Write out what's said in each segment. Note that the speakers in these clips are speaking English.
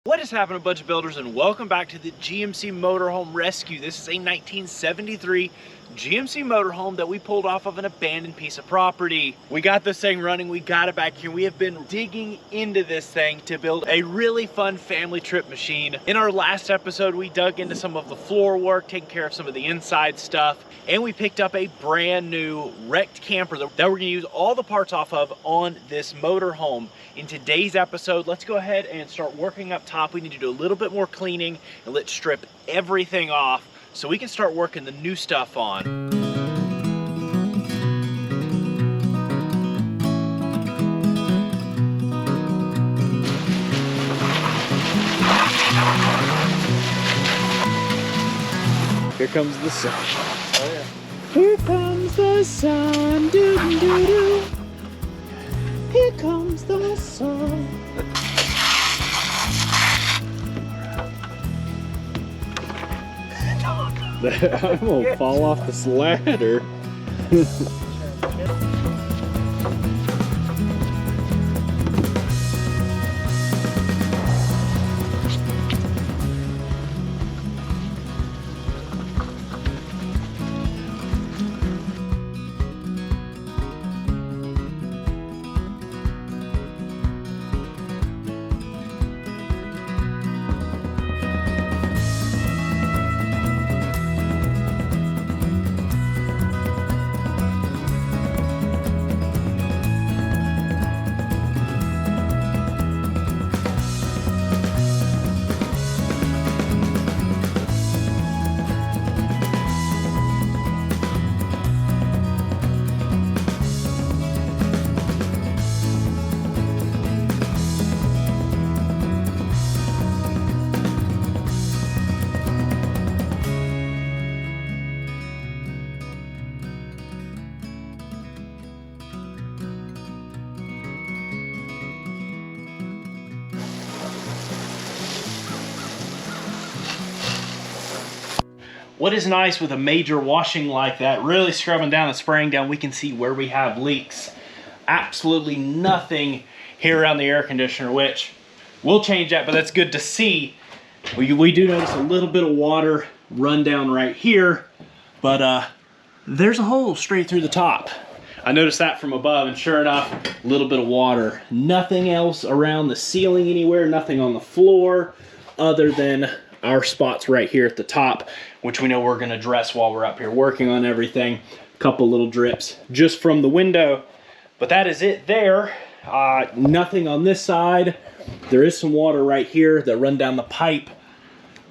What is happening, a bunch of builders, and welcome back to the GMC Motorhome Rescue. This is a 1973 GMC motorhome that we pulled off of an abandoned piece of property. We got this thing running, we got it back here. We have been digging into this thing to build a really fun family trip machine. In our last episode, we dug into some of the floor work, taking care of some of the inside stuff, and we picked up a brand new wrecked camper that we're gonna use all the parts off of on this motorhome. In today's episode, let's go ahead and start working up top. We need to do a little bit more cleaning, and let's strip everything off so we can start working the new stuff on. Here comes the sun. Oh yeah. Here comes the sun. Doo doo doo doo. Here comes the sun. I'm gonna fall off this ladder. What is nice with a major washing like that, really scrubbing down and spraying down, we can see where we have leaks. Absolutely nothing here around the air conditioner, which we'll change that, but that's good to see. We do notice a little bit of water run down right here, but there's a hole straight through the top. I noticed that from above, and sure enough, a little bit of water. Nothing else around the ceiling anywhere, nothing on the floor, other than our spots right here at the top, which we know we're gonna address while we're up here working on everything. A couple little drips just from the window, but that is it there. Nothing on this side. There is some water right here that run down the pipe,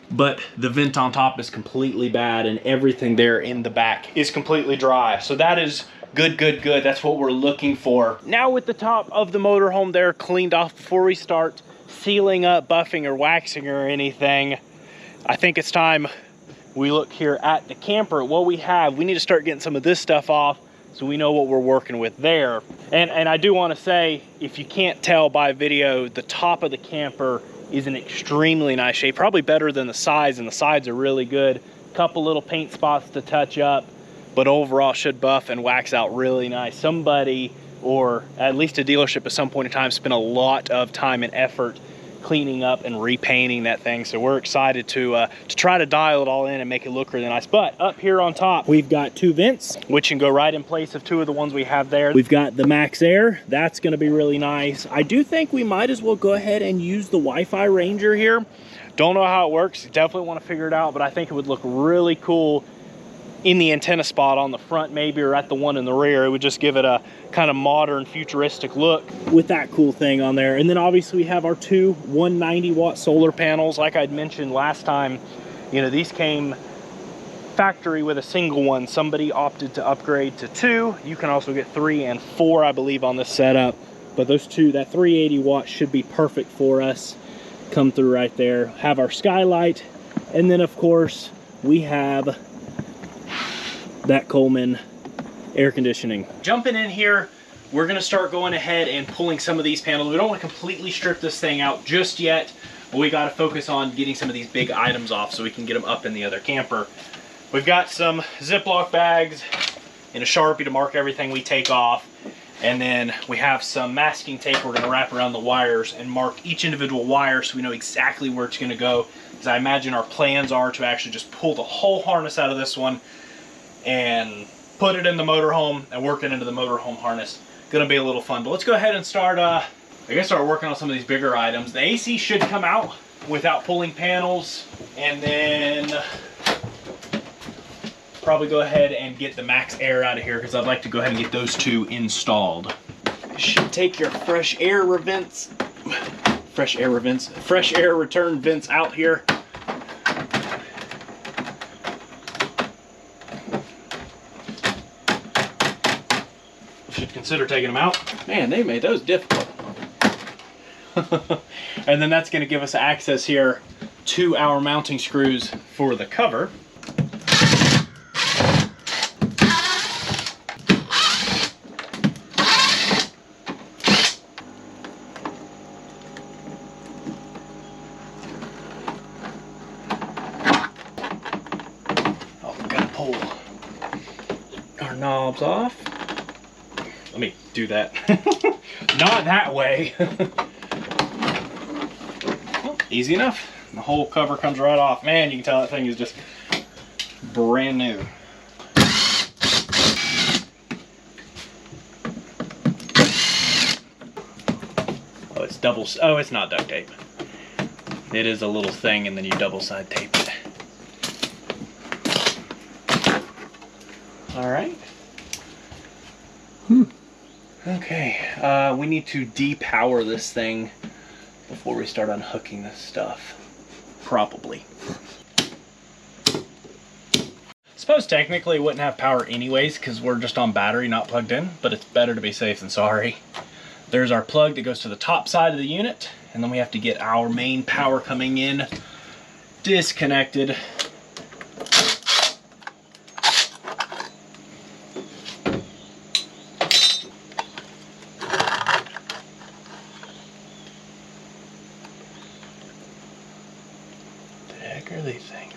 but the vent on top is completely bad, and everything there in the back is completely dry. So that is good, good, good. That's what we're looking for. Now with the top of the motorhome there cleaned off, before we start sealing up, buffing, or waxing or anything, I think it's time we look here at the camper. What we have, we need to start getting some of this stuff off so we know what we're working with there. And I do want to say, if you can't tell by video, the top of the camper is in extremely nice shape, probably better than the sides, and the sides are really good. Couple little paint spots to touch up, but overall should buff and wax out really nice. Somebody, or at least a dealership at some point in time, spent a lot of time and effort cleaning up and repainting that thing, so we're excited to try to dial it all in and make it look really nice. But up here on top, we've got two vents, which can go right in place of two of the ones we have there. We've got the max air, that's going to be really nice. I do think we might as well go ahead and use the Wi-Fi Ranger here. Don't know how it works, definitely want to figure it out, but I think it would look really cool in the antenna spot on the front maybe, or at the one in the rear. It would just give it a kind of modern, futuristic look with that cool thing on there. And then obviously we have our two 190-watt solar panels. Like I'd mentioned last time, you know, these came factory with a single one. Somebody opted to upgrade to two. You can also get 3 and 4, I believe, on this setup. But those two, that 380 watts should be perfect for us. Come through right there. Have our skylight. And then of course we have that Coleman air conditioning. Jumping in here, we're gonna start going ahead and pulling some of these panels. We don't want to completely strip this thing out just yet, but we got to focus on getting some of these big items off so we can get them up in the other camper. We've got some Ziploc bags and a Sharpie to mark everything we take off. And then we have some masking tape we're gonna wrap around the wires and mark each individual wire so we know exactly where it's gonna go. Because I imagine our plans are to actually just pull the whole harness out of this one and put it in the motorhome and work it into the motorhome harness. Gonna be a little fun, but let's go ahead and start start working on some of these bigger items. The AC should come out without pulling panels, and then probably go ahead and get the max air out of here because I'd like to go ahead and get those two installed. You should take your fresh air return vents out here. Should consider taking them out. Man, they made those difficult. And then that's going to give us access here to our mounting screws for the cover. Oh, we've got to pull our knobs off. Let me do that. Not that way. Well, easy enough. The whole cover comes right off. Man, you can tell that thing is just brand new. Oh, it's double. Oh, it's not duct tape. It is a little thing, and then you double side tape it. All right. Okay, we need to depower this thing before we start unhooking this stuff. Probably. Suppose technically it wouldn't have power anyways because we're just on battery, not plugged in, but it's better to be safe than sorry. There's our plug that goes to the top side of the unit, and then we have to get our main power coming in disconnected. Are these things?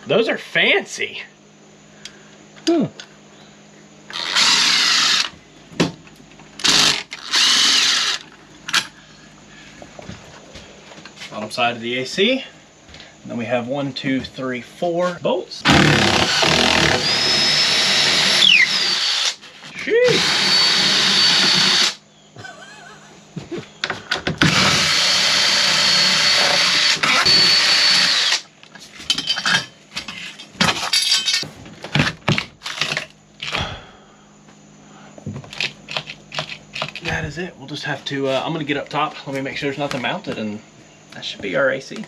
Those are fancy. Bottom side of the AC. And then we have 1, 2, 3, 4 bolts. Sheesh. That is it. We'll just have to, I'm going to get up top. Let me make sure there's nothing mounted, and that should be our AC.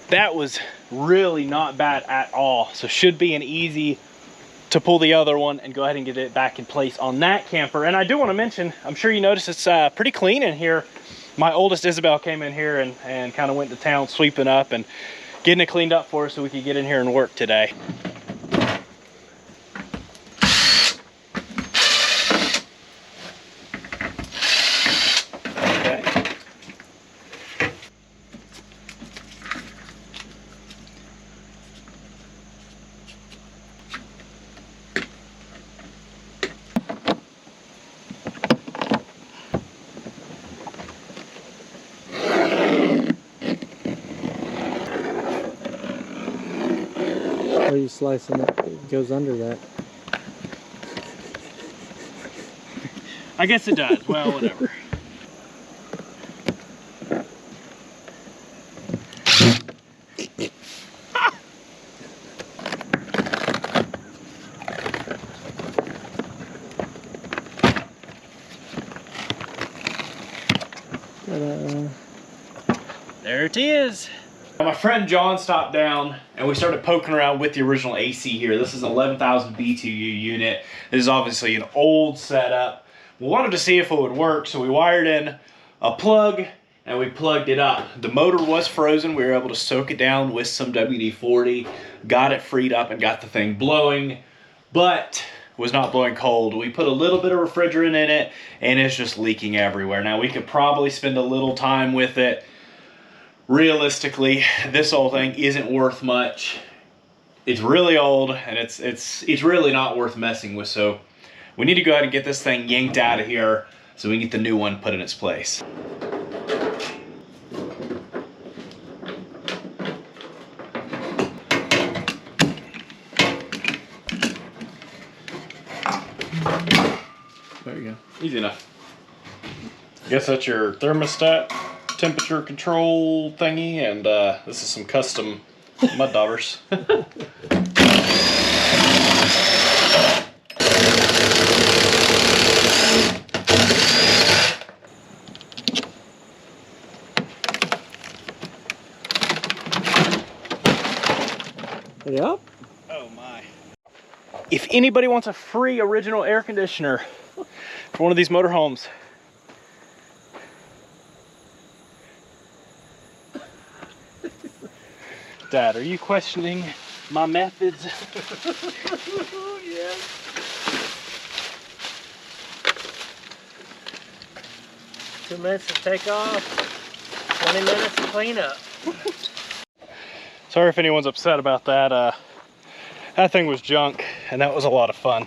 That was really not bad at all. So should be an easy to pull the other one and go ahead and get it back in place on that camper. And I do want to mention, I'm sure you notice it's pretty clean in here. My oldest Isabel came in here and kind of went to town sweeping up and getting it cleaned up for us so we could get in here and work today. Or you slicing it, it goes under that. I guess it does. Well, whatever. There it is. My friend John stopped down and we started poking around with the original AC here. This is an 11,000 BTU unit. This is obviously an old setup. We wanted to see if it would work, so we wired in a plug and and we plugged it up. The motor was frozen. We were able to soak it down with some WD-40, got it freed up and got the thing blowing, but was not blowing cold. We put a little bit of refrigerant in it and it's just leaking everywhere. Now we could probably spend a little time with it. Realistically, this old thing isn't worth much. It's really old and it's really not worth messing with. So we need to go ahead and get this thing yanked out of here so we can get the new one put in its place. There you go. Easy enough. I guess that's your thermostat temperature control thingy, and this is some custom mud daubers. Yep. Oh my. If anybody wants a free original air conditioner for one of these motorhomes, Dad, are you questioning my methods? Yes. 2 minutes to take off, 20 minutes to clean up. Sorry if anyone's upset about that. That thing was junk, and that was a lot of fun.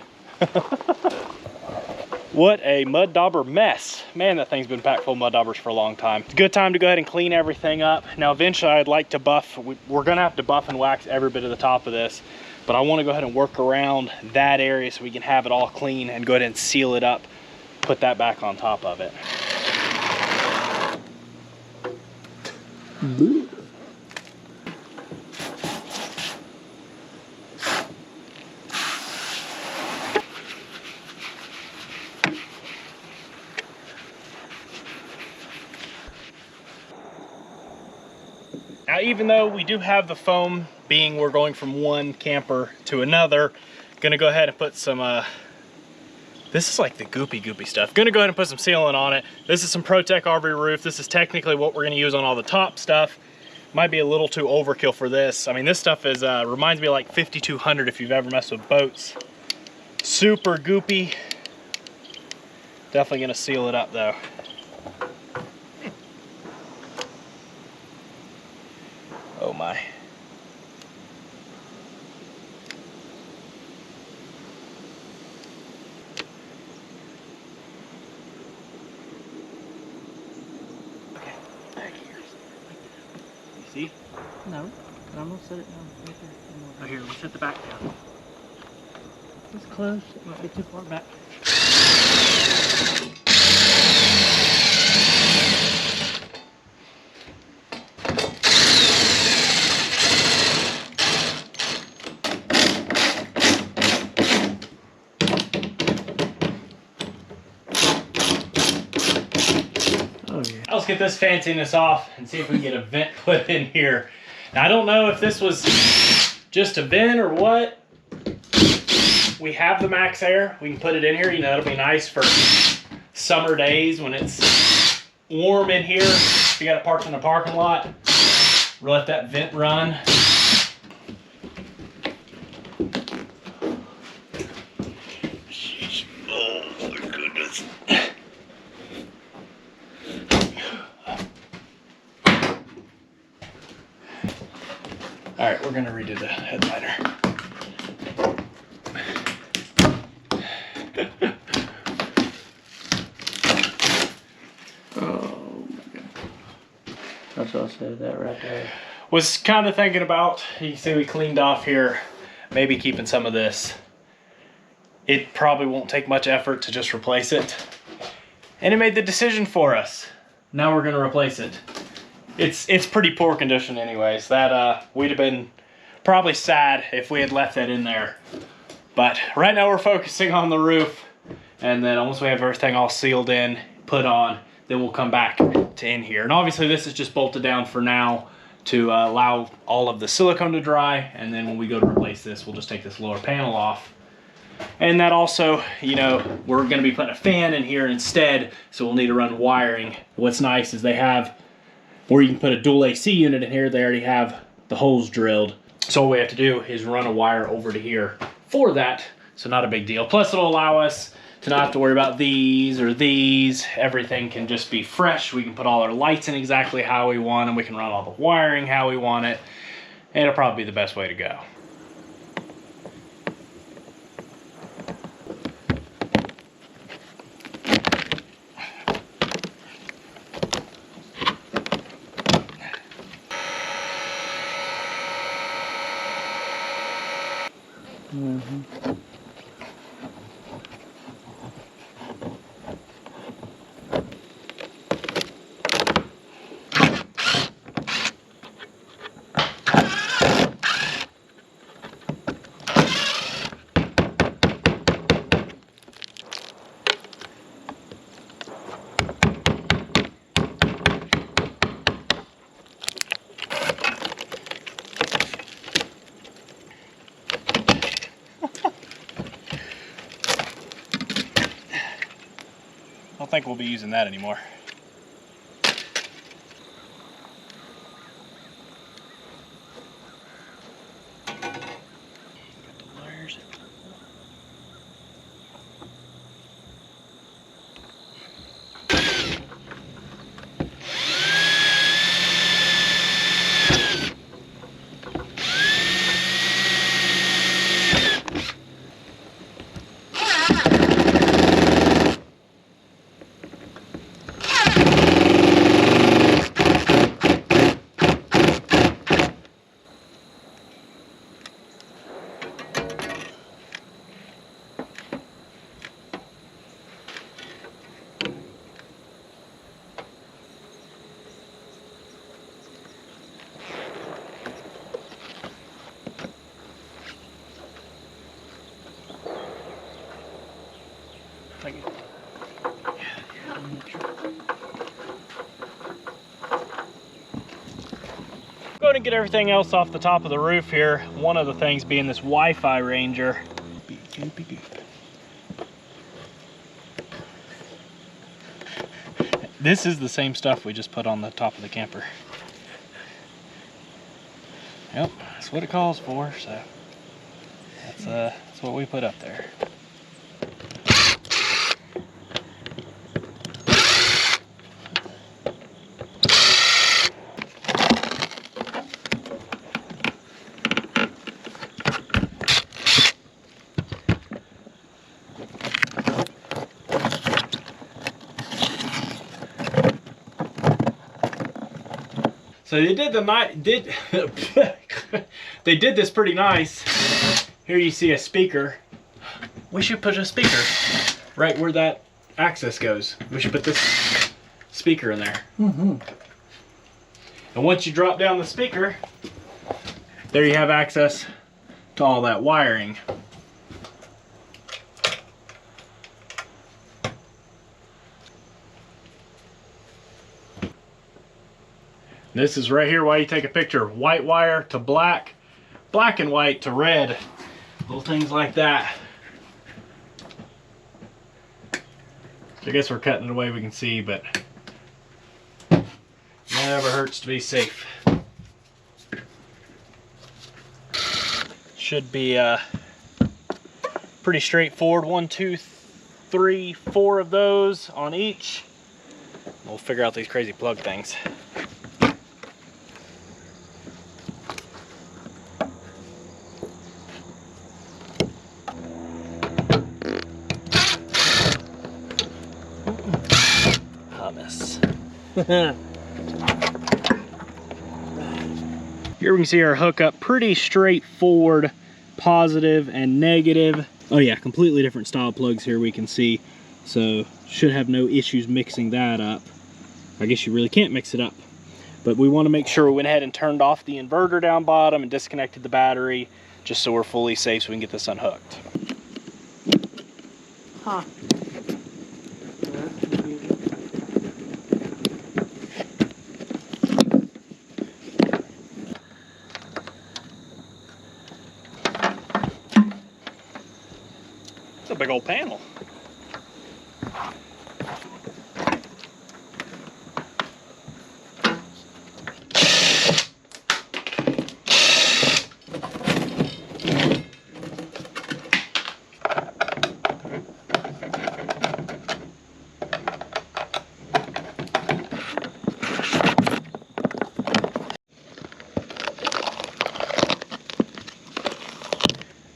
What a mud dauber mess. Man, that thing's been packed full of mud daubers for a long time. It's a good time to go ahead and clean everything up. Now, eventually I'd like to buff. We're gonna have to buff and wax every bit of the top of this, but I wanna go ahead and work around that area so we can have it all clean and go ahead and seal it up, put that back on top of it. Now, even though we do have the foam, being we're going from one camper to another, gonna go ahead and put some, this is like the goopy stuff. Gonna go ahead and put some sealant on it. This is some ProTech RV roof. This is technically what we're gonna use on all the top stuff. Might be a little too overkill for this. I mean, this stuff is, reminds me of like 5200 if you've ever messed with boats. Super goopy. Definitely gonna seal it up though. Oh my. Okay, back here. You see? No, but I'm gonna set it down right there. Oh, here, let's set the back down. It's close, it might be too far back. Let's get this fanciness off and see if we can get a vent put in here. Now, I don't know if this was just a vent or what. We have the max air. We can put it in here. You know, it'll be nice for summer days when it's warm in here. If you got it parked in a parking lot, we'll let that vent run. Oh my goodness. All right, we're gonna redo the headliner. Oh my god. That's what I said, that right there. Was kind of thinking about, you can see we cleaned off here, maybe keeping some of this. It probably won't take much effort to just replace it. And it made the decision for us. Now we're gonna replace it. It's pretty poor condition anyways. That we'd have been probably sad if we had left that in there. But right now we're focusing on the roof, and then once we have everything all sealed in, put on, then we'll come back to in here. And obviously this is just bolted down for now to allow all of the silicone to dry, and then when we go to replace this, we'll just take this lower panel off. And that also, you know, we're gonna be putting a fan in here instead, so we'll need to run wiring. What's nice is they have Or you can put a dual AC unit in here. They already have the holes drilled. So all we have to do is run a wire over to here for that. So not a big deal. Plus it'll allow us to not have to worry about these or these. Everything can just be fresh. We can put all our lights in exactly how we want them. We can run all the wiring how we want it. And it'll probably be the best way to go. I don't think we'll be using that anymore. Going to get everything else off the top of the roof here. One of the things being this Wi-Fi Ranger. This is the same stuff we just put on the top of the camper. Yep, that's what it calls for, so that's what we put up there. So they they did this pretty nice. Here you see a speaker. We should put a speaker right where that access goes. We should put this speaker in there. And once you drop down the speaker, there you have access to all that wiring. This is right here why you take a picture. White wire to black, black and white to red. Little things like that. I guess we're cutting it away we can see, but never hurts to be safe. Should be pretty straightforward. 1, 2, 3, 4 of those on each. We'll figure out these crazy plug things. Here we can see our hookup, pretty straightforward, positive and negative. Oh yeah, completely different style plugs here we can see. So should have no issues mixing that up. I guess you really can't mix it up. But we want to make sure we went ahead and turned off the inverter down bottom and disconnected the battery, just so we're fully safe so we can get this unhooked. Huh. It's a big old panel.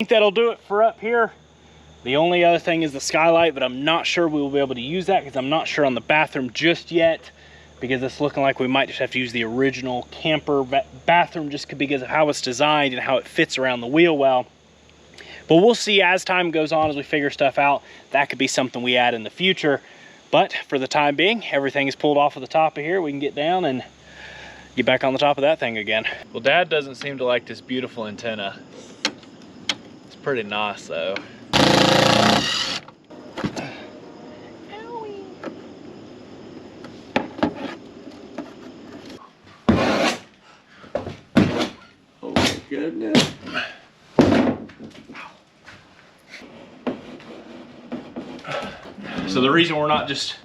think that'll do it for up here. The only other thing is the skylight, but I'm not sure we will be able to use that because I'm not sure on the bathroom just yet, because it's looking like we might just have to use the original camper bathroom just because of how it's designed and how it fits around the wheel well. But we'll see as time goes on, as we figure stuff out. That could be something we add in the future. But for the time being, everything is pulled off of the top of here. We can get down and get back on the top of that thing again. Well, Dad doesn't seem to like this beautiful antenna. It's pretty nice though. Oh my goodness. So the reason we're not just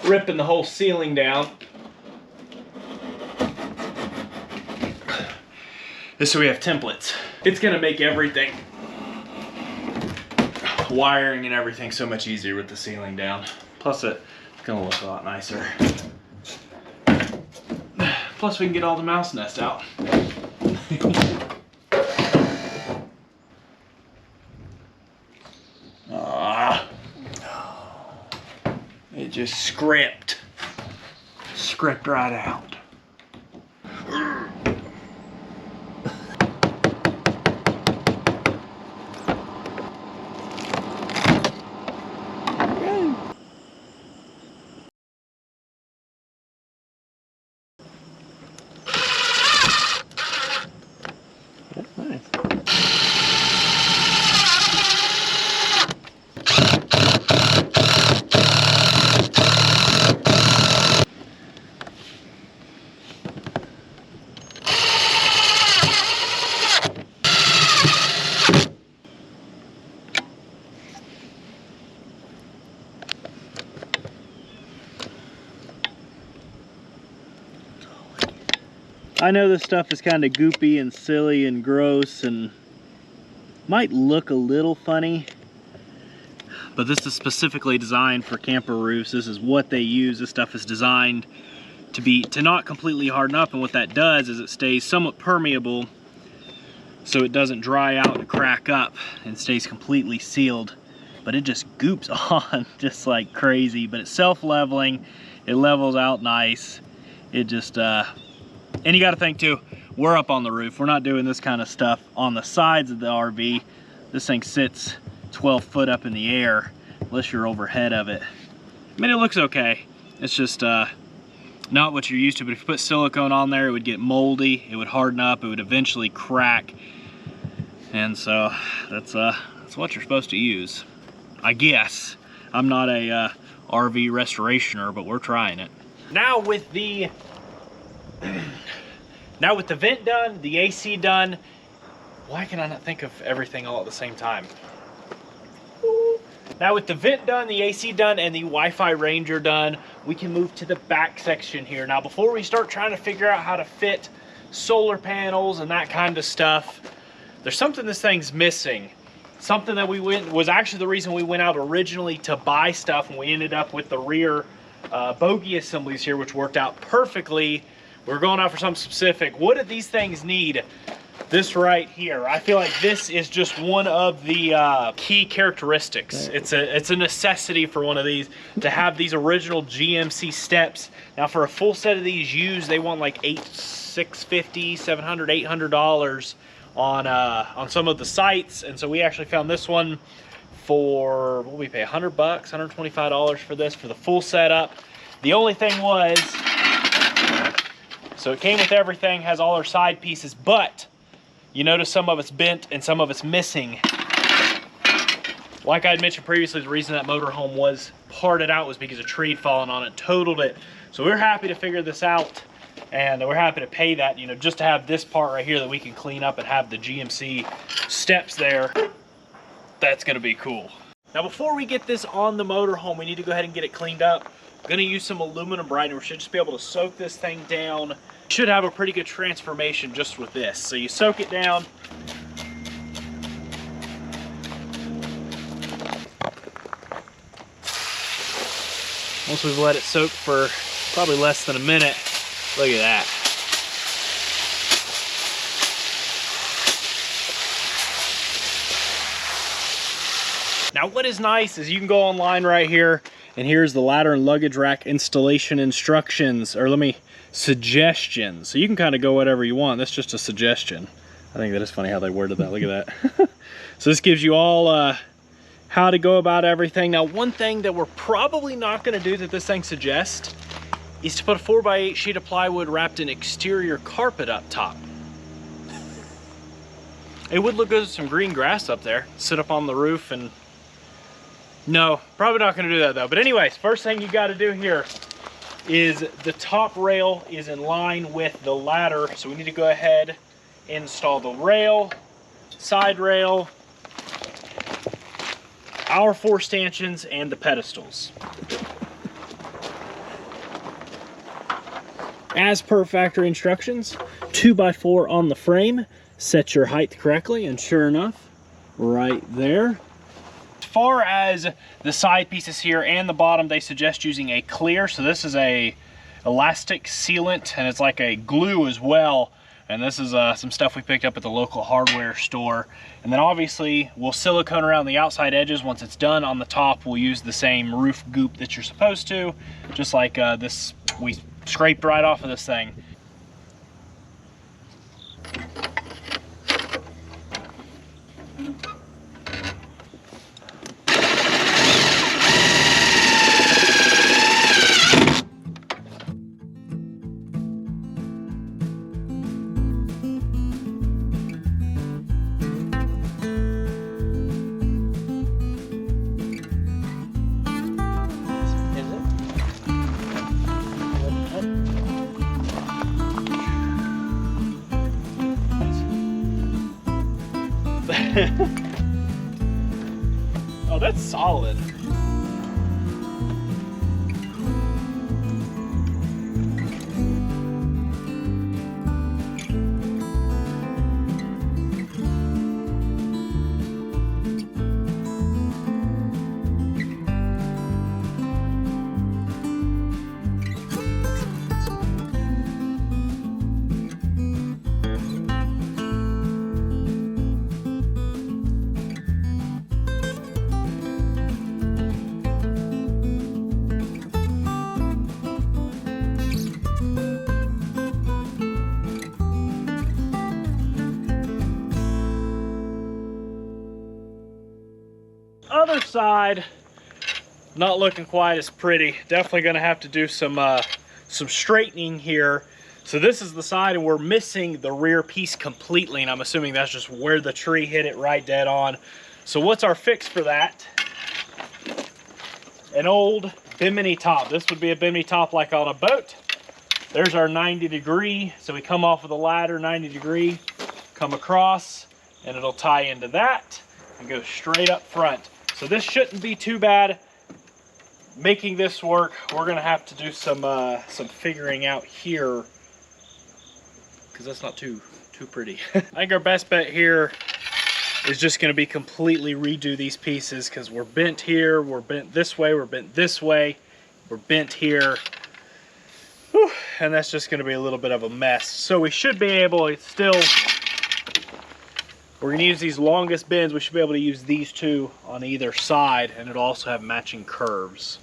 ripping the whole ceiling down is so we have templates. It's gonna make everything, wiring and everything, so much easier with the ceiling down. Plus it's gonna look a lot nicer. Plus we can get all the mouse nests out. It just script right out. I know this stuff is kind of goopy and silly and gross and might look a little funny, but this is specifically designed for camper roofs. This is what they use. This stuff is designed to not completely harden up, and what that does is it stays somewhat permeable so it doesn't dry out and crack up and stays completely sealed, but it just goops on just like crazy. But it's self-leveling, it levels out nice. It just and you got to think too, we're up on the roof. We're not doing this kind of stuff on the sides of the RV. This thing sits 12 foot up in the air, unless you're overhead of it. I mean, it looks okay. It's just not what you're used to, but if you put silicone on there, it would get moldy, it would harden up, it would eventually crack. And so that's what you're supposed to use, I guess. I'm not a RV restorationer, but we're trying it. Now with the vent done, the AC done, why can I not think of everything all at the same time? Now with the vent done, the AC done, and the Wi-Fi Ranger done, we can move to the back section here. Now before we start trying to figure out how to fit solar panels and that kind of stuff, there's something this thing's missing. Something that was actually the reason we went out originally to buy stuff, and we ended up with the rear bogie assemblies here, which worked out perfectly. We're going out for something specific. What do these things need? This right here. I feel like this is just one of the key characteristics. It's a necessity for one of these to have these original GMC steps. Now for a full set of these used, they want like $650, $700, $800 on some of the sites. And so we actually found this one for, what did we pay, $100, $125 for this for the full setup. The only thing was, so it came with everything, has all our side pieces, but you notice some of it's bent and some of it's missing. Like I had mentioned previously, the reason that motorhome was parted out was because a tree had fallen on it, totaled it. So we're happy to figure this out, and we're happy to pay that, you know, just to have this part right here that we can clean up and have the GMC steps there. That's gonna be cool. Now before we get this on the motorhome, we need to go ahead and get it cleaned up. I'm gonna use some aluminum brightener. We should just be able to soak this thing down. Should have a pretty good transformation just with this. So you soak it down. Once we've let it soak for probably less than a minute, look at that. Now what is nice is you can go online right here, and here's the ladder and luggage rack installation instructions, or suggestions. So you can kind of go whatever you want. That's just a suggestion. I think that is funny how they worded that. Look at that. So this gives you all how to go about everything. Now one thing that we're probably not going to do that this thing suggests is to put a 4x8 sheet of plywood wrapped in exterior carpet up top. It would look good with some green grass up there. Sit up on the roof and... No, probably not going to do that though. But anyways, first thing you got to do here is the top rail is in line with the ladder. So we need to go ahead, install the rail, side rail, our 4 stanchions, and the pedestals. As per factory instructions, 2x4 on the frame. Set your height correctly, and sure enough, right there. As far as the side pieces here and the bottom, they suggest using a clear. So this is a elastic sealant, and it's like a glue as well. And this is some stuff we picked up at the local hardware store. And then obviously we'll silicone around the outside edges. Once it's done on the top, we'll use the same roof goop that you're supposed to, just like this we scraped right off of this thing. Oh, that's solid. Other side, not looking quite as pretty. Definitely gonna have to do some straightening here. So this is the side, and we're missing the rear piece completely, and I'm assuming that's just where the tree hit it right dead on. So what's our fix for that? An old bimini top. This would be a bimini top like on a boat. There's our 90 degree. So we come off of the ladder, 90 degree, come across, and it'll tie into that and go straight up front. So this shouldn't be too bad. Making this work, we're gonna have to do some figuring out here, because that's not too pretty. I think our best bet here is just gonna be completely redo these pieces, because we're bent here, we're bent this way, we're bent this way, we're bent here. Whew, and that's just gonna be a little bit of a mess. So we should be able to still, we're going to use these longest bends. We should be able to use these two on either side, and it'll also have matching curves.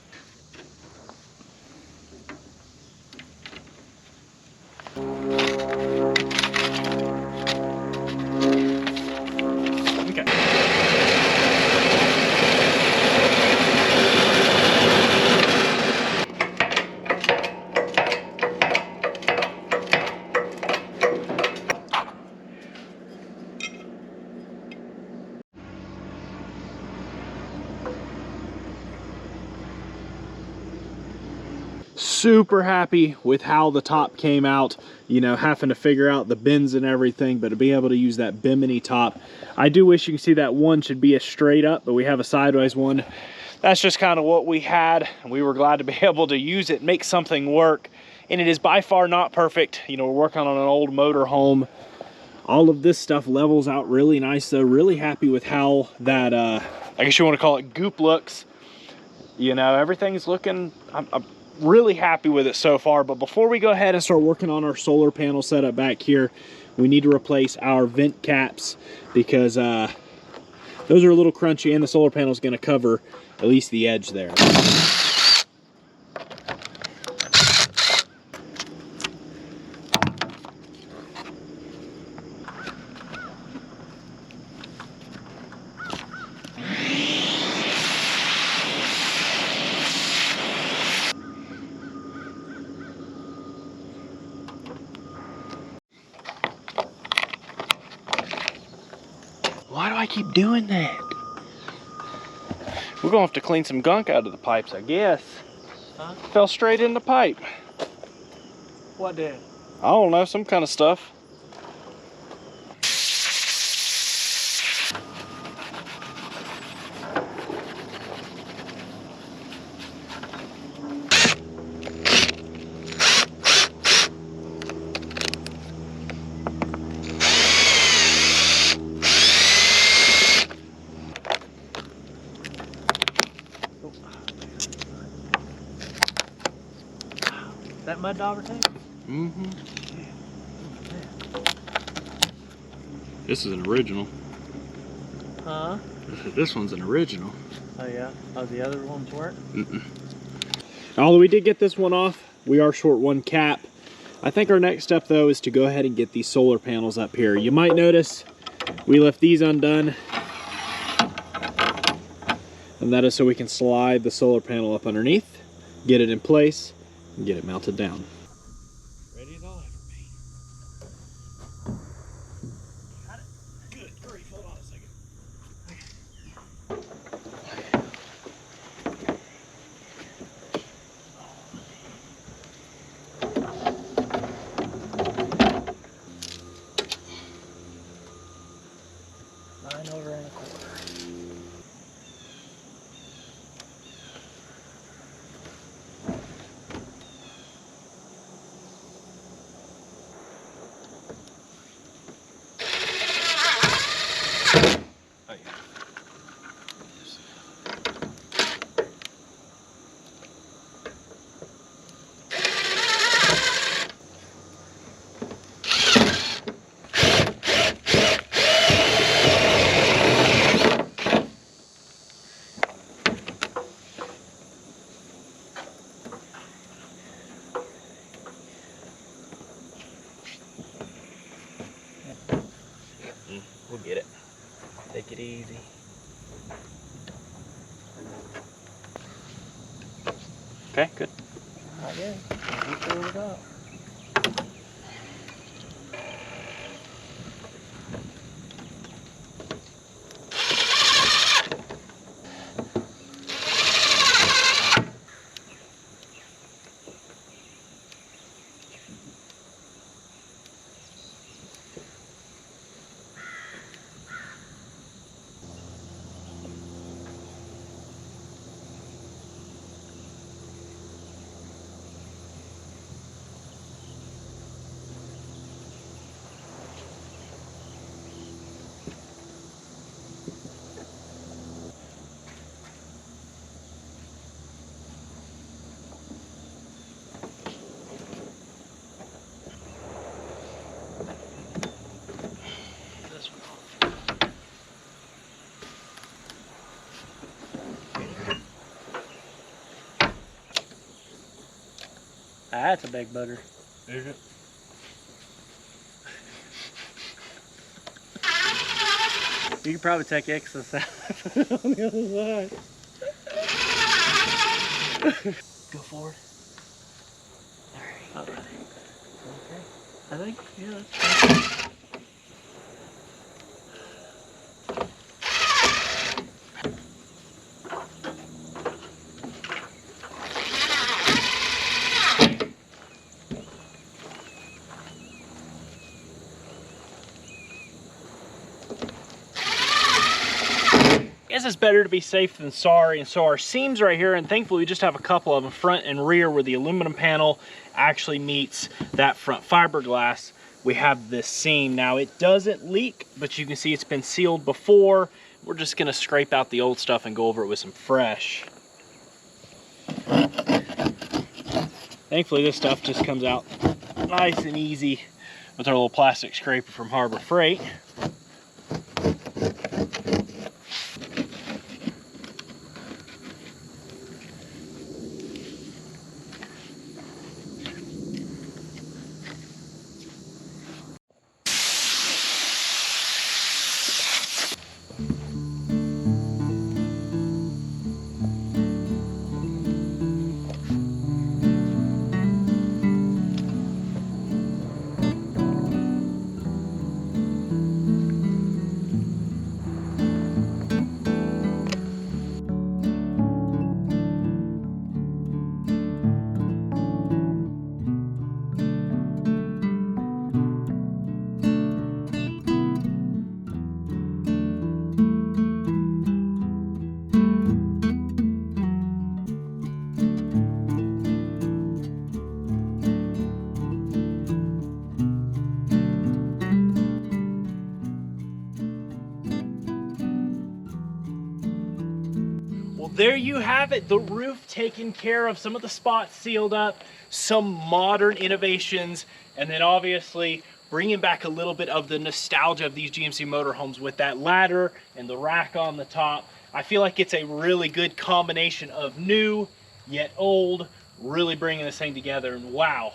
Okay. Super happy with how the top came out, you know, having to figure out the bends and everything, but to be able to use that bimini top. I do wish you can see that one should be a straight up, but we have a sideways one. That's just kind of what we had, and we were glad to be able to use it, make something work. And it is by far not perfect. You know, we're working on an old motorhome. All of this stuff levels out really nice though. Really happy with how that, I guess you want to call it goop looks. You know, everything's looking, I'm really happy with it so far. But before we go ahead and start working on our solar panel setup back here, we need to replace our vent caps, because Those are a little crunchy, and the solar panel is going to cover at least the edge there. Why do I keep doing that? We're gonna have to clean some gunk out of the pipes, I guess. Huh? Fell straight in the pipe. What did? I don't know, some kind of stuff. Is that mud dauber tank? Mm-hmm. This is an original. Huh? This one's an original. Oh yeah? Oh, the other ones weren't? Although we did get this one off, we are short one cap. I think our next step though is to go ahead and get these solar panels up here. You might notice we left these undone. And that is so we can slide the solar panel up underneath, get it in place, and get it mounted down. Ready as I'll ever be. Got it. Good grief, hold on a second. Nine over and a quarter. We'll get it. Take it easy. Okay, good. Okay, we filled it up. That's a big bugger. Is it? You could probably take excess out on the other side. Go forward. Alright. Okay. I think, yeah, that's fine. Guess it's better to be safe than sorry, and so our seams right here, and thankfully we just have a couple of them, front and rear, where the aluminum panel actually meets that front fiberglass. We have this seam. Now it doesn't leak, but you can see it's been sealed before. We're just gonna scrape out the old stuff and go over it with some fresh. Thankfully this stuff just comes out nice and easy with our little plastic scraper from Harbor Freight. there you have it. The roof taken care of, some of the spots sealed up, some modern innovations, and then obviously bringing back a little bit of the nostalgia of these GMC motorhomes with that ladder and the rack on the top. I feel like it's a really good combination of new yet old, really bringing this thing together, and wow,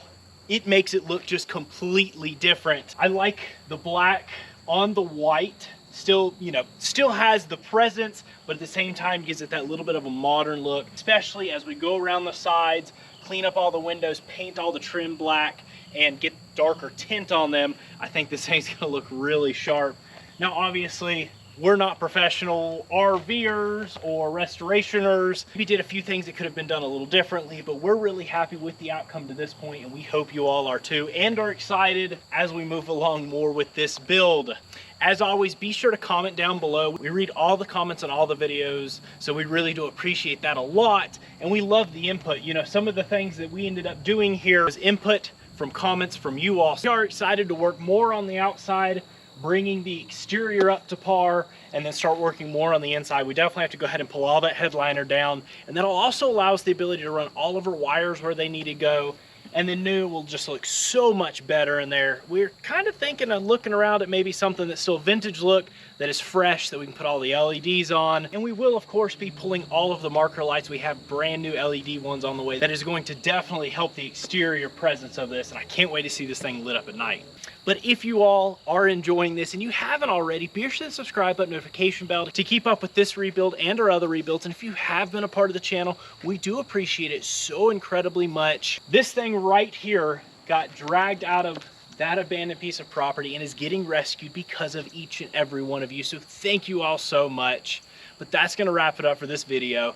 it makes it look just completely different. I like the black on the white. Still, you know, still has the presence, but at the same time gives it that little bit of a modern look, especially as we go around the sides, clean up all the windows, paint all the trim black, and get darker tint on them. I think this thing's gonna look really sharp. Now, obviously, we're not professional RVers or restorationers. We did a few things that could have been done a little differently, but we're really happy with the outcome to this point, and we hope you all are too, and are excited as we move along more with this build. As always, be sure to comment down below. We read all the comments on all the videos, so we really do appreciate that a lot, and we love the input. You know, some of the things that we ended up doing here was input from comments from you all. So we are excited to work more on the outside, bringing the exterior up to par, and then start working more on the inside. We definitely have to go ahead and pull all that headliner down, and that'll also allow us the ability to run all of our wires where they need to go, and the new will just look so much better in there. We're kind of thinking of looking around at maybe something that's still vintage look, that is fresh, that we can put all the LEDs on. And we will, of course, be pulling all of the marker lights. We have brand new LED ones on the way. That is going to definitely help the exterior presence of this, and I can't wait to see this thing lit up at night. But if you all are enjoying this and you haven't already, be sure to subscribe button, notification bell to keep up with this rebuild and our other rebuilds. And if you have been a part of the channel, we do appreciate it so incredibly much. This thing right here got dragged out of that abandoned piece of property and is getting rescued because of each and every one of you. So thank you all so much. But that's going to wrap it up for this video.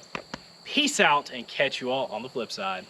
Peace out, and catch you all on the flip side.